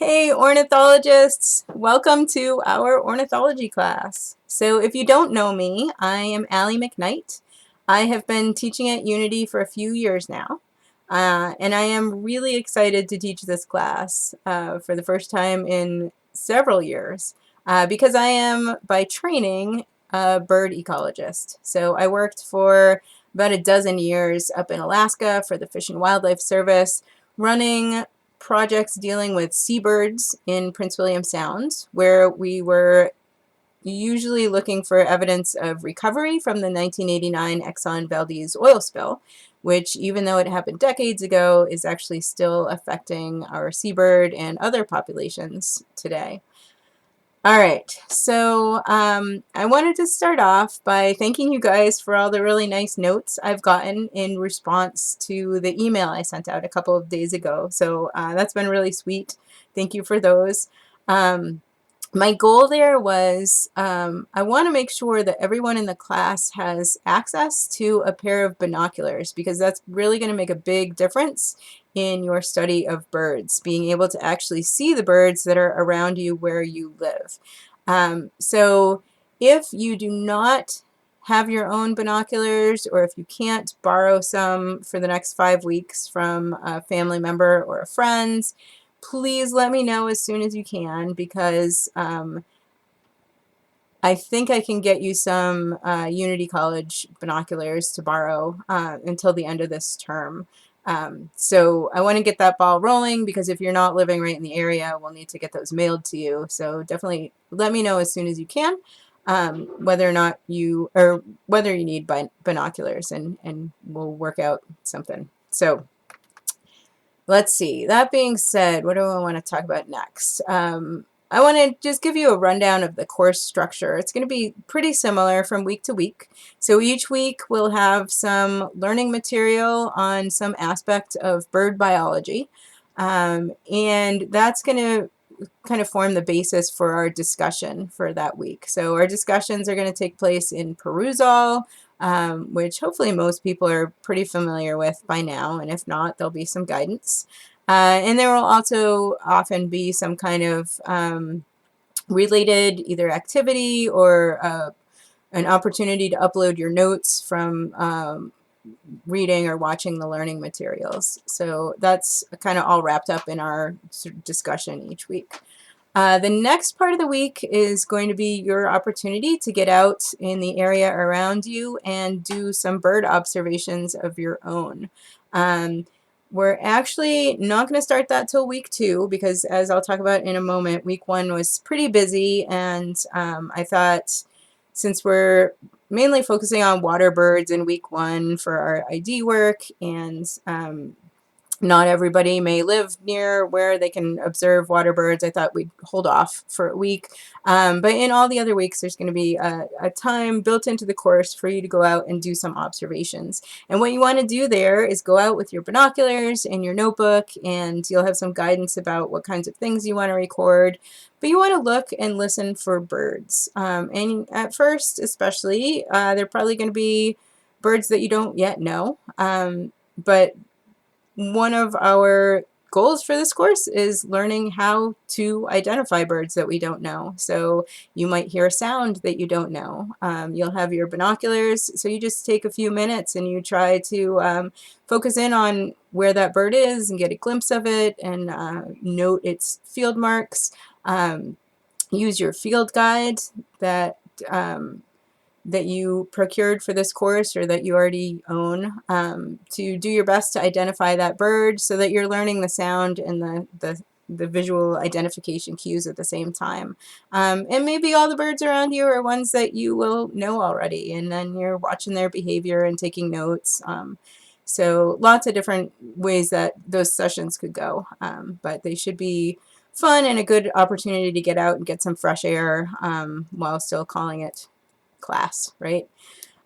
Hey ornithologists, welcome to our ornithology class. So if you don't know me, I am Allie McKnight. I have been teaching at Unity for a few years now, and I am really excited to teach this class for the first time in several years because I am, by training, a bird ecologist. So I worked for about a dozen years up in Alaska for the Fish and Wildlife Service, running projects dealing with seabirds in Prince William Sound, where we were usually looking for evidence of recovery from the 1989 Exxon Valdez oil spill, which, even though it happened decades ago, is actually still affecting our seabird and other populations today. All right, so I wanted to start off by thanking you guys for all the really nice notes I've gotten in response to the email I sent out a couple of days ago. So that's been really sweet. Thank you for those. My goal there was I want to make sure that everyone in the class has access to a pair of binoculars, because that's really going to make a big difference in your study of birds, being able to actually see the birds that are around you where you live. So if you do not have your own binoculars, or if you can't borrow some for the next 5 weeks from a family member or a friend, please let me know as soon as you can, because I think I can get you some Unity College binoculars to borrow until the end of this term. So I want to get that ball rolling, because if you're not living right in the area, we'll need to get those mailed to you. So definitely let me know as soon as you can whether or not you, or whether you need binoculars, and we'll work out something. So let's see. That being said, what do I want to talk about next? I want to just give you a rundown of the course structure. It's going to be pretty similar from week to week. So each week we'll have some learning material on some aspect of bird biology, and that's going to kind of form the basis for our discussion for that week. So our discussions are going to take place in Perusall, which hopefully most people are pretty familiar with by now, and if not, there'll be some guidance. And there will also often be some kind of related either activity or an opportunity to upload your notes from reading or watching the learning materials. So that's kind of all wrapped up in our discussion each week. The next part of the week is going to be your opportunity to get out in the area around you and do some bird observations of your own. We're actually not going to start that till week 2, because, as I'll talk about in a moment, week 1 was pretty busy, and I thought, since we're mainly focusing on water birds in week 1 for our ID work, and not everybody may live near where they can observe water birds, I thought we'd hold off for a week. But in all the other weeks, there's going to be a time built into the course for you to go out and do some observations. And what you want to do there is go out with your binoculars and your notebook, and you'll have some guidance about what kinds of things you want to record. But you want to look and listen for birds. And at first, especially, they're probably going to be birds that you don't yet know. But one of our goals for this course is learning how to identify birds that we don't know. So you might hear a sound that you don't know. You'll have your binoculars, so you just take a few minutes and you try to focus in on where that bird is and get a glimpse of it, and note its field marks. Use your field guide that that you procured for this course, or that you already own, to do your best to identify that bird, so that you're learning the sound and the visual identification cues at the same time. And maybe all the birds around you are ones that you will know already, and then you're watching their behavior and taking notes. So lots of different ways that those sessions could go, but they should be fun and a good opportunity to get out and get some fresh air while still calling it class, right?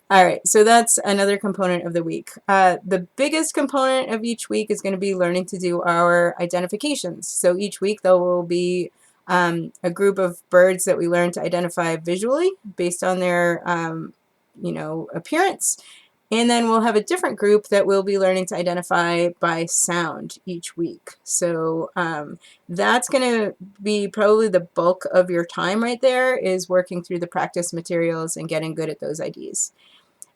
All right, so that's another component of the week. The biggest component of each week is going to be learning to do our identifications. So each week there will be a group of birds that we learn to identify visually based on their appearance. And then we'll have a different group that will be learning to identify by sound each week. So that's going to be probably the bulk of your time right there, is working through the practice materials and getting good at those IDs.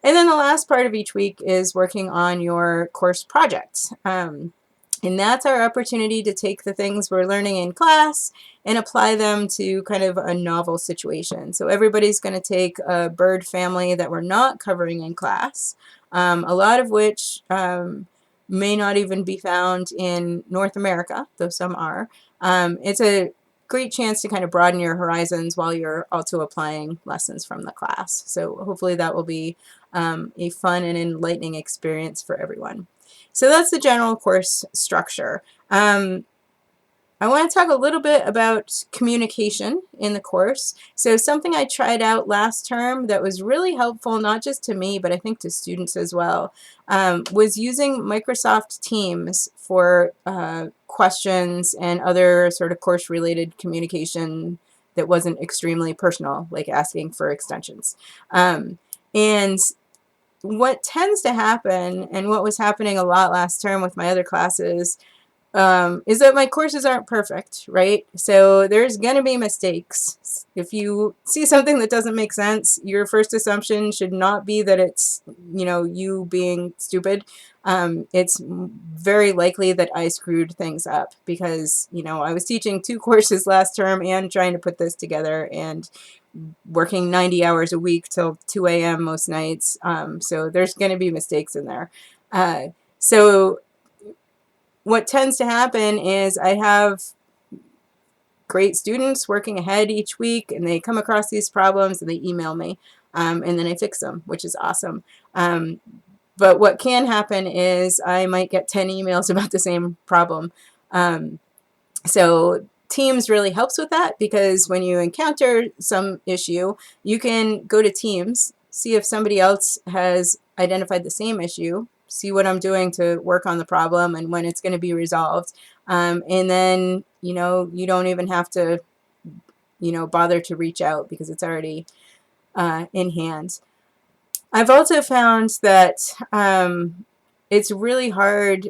And then the last part of each week is working on your course projects. And that's our opportunity to take the things we're learning in class and apply them to kind of a novel situation. So everybody's going to take a bird family that we're not covering in class, a lot of which may not even be found in North America, though some are. It's a great chance to kind of broaden your horizons while you're also applying lessons from the class. So hopefully that will be a fun and enlightening experience for everyone. So that's the general course structure. I want to talk a little bit about communication in the course. So something I tried out last term that was really helpful, not just to me, but I think to students as well, was using Microsoft Teams for questions and other sort of course-related communication that wasn't extremely personal, like asking for extensions. And what tends to happen, and what was happening a lot last term with my other classes, is that my courses aren't perfect, right? So there's going to be mistakes. If you see something that doesn't make sense, your first assumption should not be that it's, you being stupid. It's very likely that I screwed things up because, I was teaching 2 courses last term and trying to put this together and working 90 hours a week till 2 a.m. most nights. So there's going to be mistakes in there. So what tends to happen is I have great students working ahead each week, and they come across these problems and they email me, and then I fix them, which is awesome. But what can happen is I might get 10 emails about the same problem. So Teams really helps with that, because when you encounter some issue, you can go to Teams, see if somebody else has identified the same issue, see what I'm doing to work on the problem and when it's going to be resolved. And then, you don't even have to, bother to reach out because it's already in hand. I've also found that it's really hard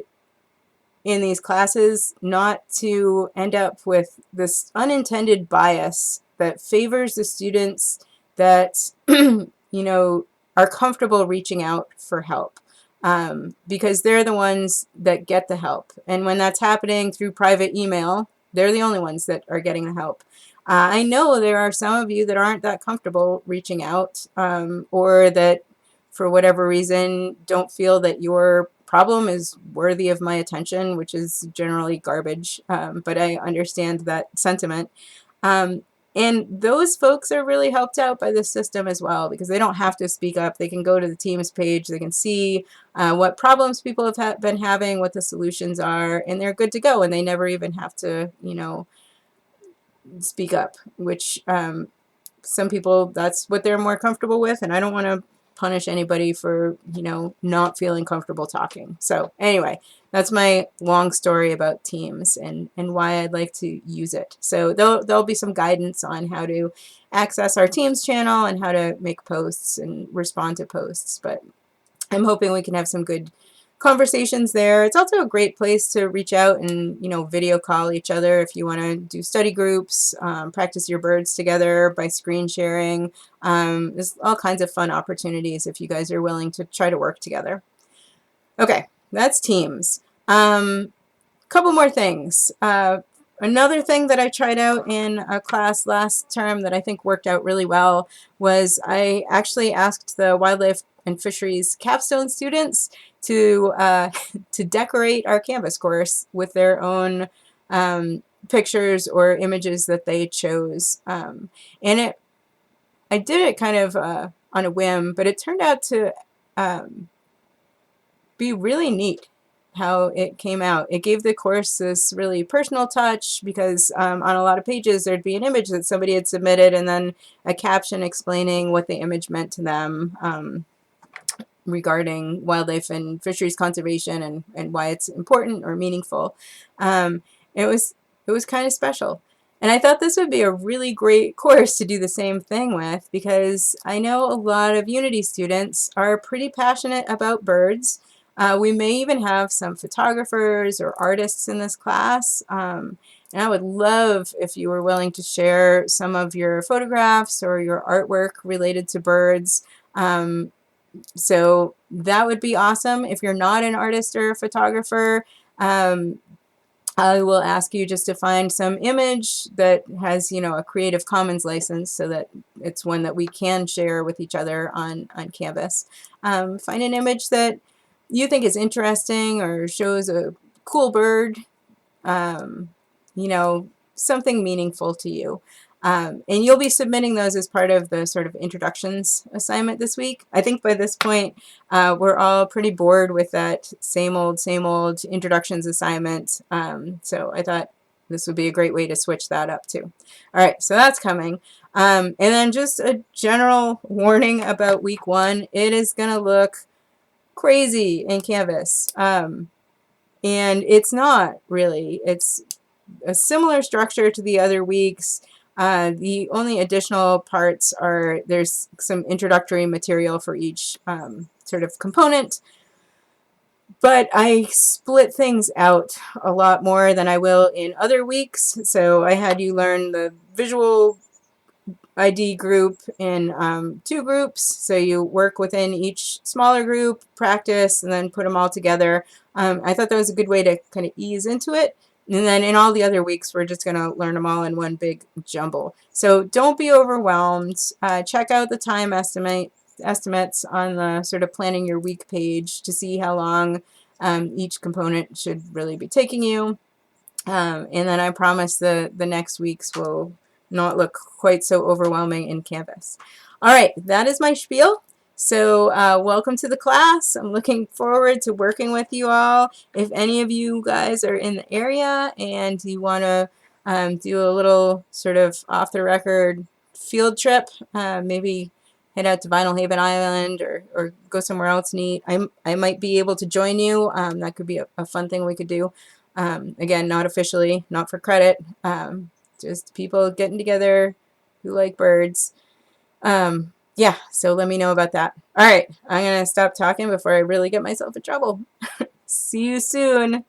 in these classes not to end up with this unintended bias that favors the students that are comfortable reaching out for help, because they're the ones that get the help. And when that's happening through private email, they're the only ones that are getting the help. I know there are some of you that aren't that comfortable reaching out, or that for whatever reason don't feel that your problem is worthy of my attention, which is generally garbage, but I understand that sentiment. And those folks are really helped out by this system as well, because they don't have to speak up. They can go to the Teams page, they can see what problems people have been having, what the solutions are, and they're good to go, and they never even have to, speak up, which some people, that's what they're more comfortable with, and I don't want to punish anybody for, not feeling comfortable talking. So anyway, that's my long story about Teams and why I'd like to use it. So there'll be some guidance on how to access our Teams channel and how to make posts and respond to posts, but I'm hoping we can have some good conversations there. It's also a great place to reach out and, video call each other if you want to do study groups, practice your birds together by screen sharing. There's all kinds of fun opportunities if you guys are willing to try to work together. Okay, that's Teams. Couple more things. Another thing that I tried out in a class last term that I think worked out really well was I actually asked the wildlife and fisheries capstone students to to decorate our Canvas course with their own pictures or images that they chose. And I did it kind of on a whim, but it turned out to be really neat how it came out. It gave the course this really personal touch, because on a lot of pages there'd be an image that somebody had submitted and then a caption explaining what the image meant to them regarding wildlife and fisheries conservation and why it's important or meaningful. It was kind of special. And I thought this would be a really great course to do the same thing with, because I know a lot of Unity students are pretty passionate about birds. We may even have some photographers or artists in this class. And I would love if you were willing to share some of your photographs or your artwork related to birds. So that would be awesome. If you're not an artist or a photographer, I will ask you just to find some image that has, a Creative Commons license, so that it's one that we can share with each other on Canvas. Find an image that you think is interesting or shows a cool bird, um, you know, something meaningful to you. And you'll be submitting those as part of the sort of introductions assignment this week. I think by this point, we're all pretty bored with that same old introductions assignment. So I thought this would be a great way to switch that up too. All right, so that's coming. And then just a general warning about week 1. It is going to look crazy in Canvas. And it's not really. It's a similar structure to the other weeks. The only additional parts are there's some introductory material for each sort of component, but I split things out a lot more than I will in other weeks. So I had you learn the visual ID group in 2 groups. So you work within each smaller group, practice, and then put them all together. I thought that was a good way to kind of ease into it. And then in all the other weeks, we're just going to learn them all in one big jumble. So don't be overwhelmed. Check out the time estimates on the sort of planning your week page to see how long each component should really be taking you. And then I promise the next weeks will not look quite so overwhelming in Canvas. All right, that is my spiel. So welcome to the class. I'm looking forward to working with you all. If any of you guys are in the area and you want to do a little sort of off-the-record field trip, maybe head out to Vinyl Haven Island or go somewhere else neat, I might be able to join you. That could be a fun thing we could do. Again, not officially, not for credit, just people getting together who like birds. Yeah, so let me know about that. All right, I'm going to stop talking before I really get myself in trouble. See you soon.